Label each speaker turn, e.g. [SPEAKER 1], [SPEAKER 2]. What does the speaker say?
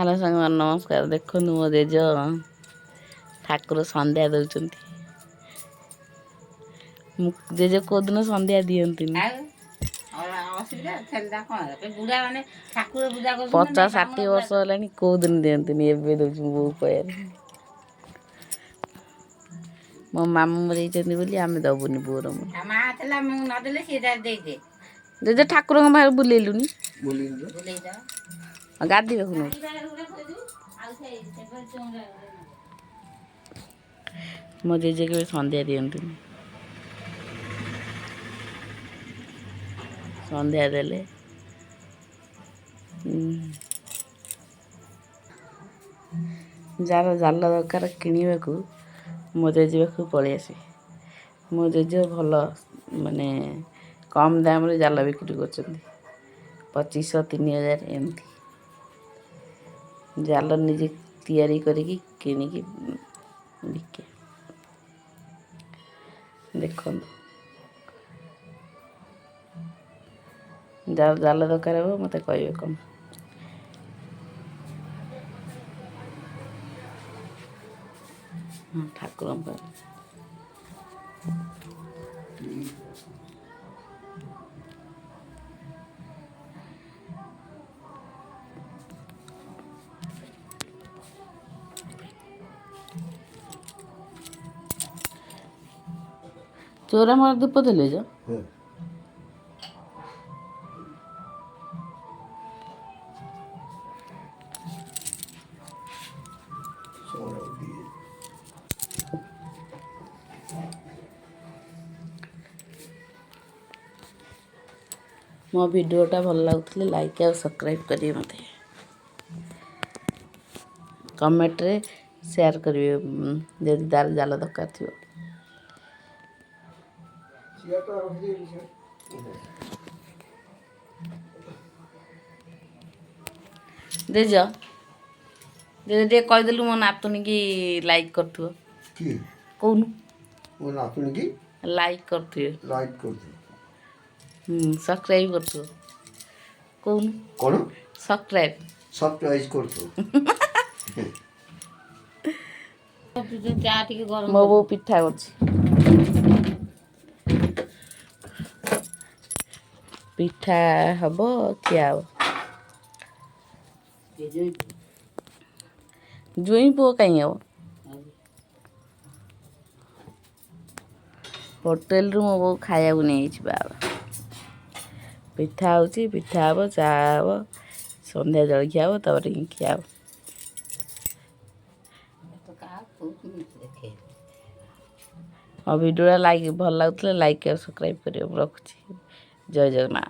[SPEAKER 1] Hello सांग नमस्कार। देखो मो जेज ठाकुर संध्या दौरान जेज को दिन संध्या दिखती 50-60 वर्ष है कौ दिन दिखती एवं दौर बो कह मो मामू मरी आम दबुनि पुअर जेजे ठाकुर बाहर बुलेलुनि गाधी मो जेजे के संध्या दिखती संध्या देले जार जाल दरकार किणवा को मो जेजे पाखु पलि आसे मो जेजे भल माने कम दाम रे जाल बिक्री कर 2500-3000 एमती जाल निजे तैयारी करिकी किणिकी बिके देखो जार जाल दरकार हो मत कह कम ठाकुर चोरा मार धूप देले जो मो वीडियोटा भल लगुले लाइक और सब्सक्राइब करिए मत कमेंट रे शेयर करिए जदि दार जाल दरकार थी देज दे कहीदेलु मो नातुनी की लाइक कर कौन
[SPEAKER 2] मो नातुनी की
[SPEAKER 1] लाइक कर सब्सक्राइब कर कौन
[SPEAKER 2] कौन
[SPEAKER 1] सब्सक्राइब मो बो पिठा पिठा हम खिया जुई पुओ कहीं हम होटेल रू मो बो खाया नहीं बाबा पिठा होची पिठा हम चा हम संध्या जलखिया हम तब खिया वीडियो लाइक भल लगुले लाइक और सब्सक्राइब करिए रखुची जय जगन्नाथ।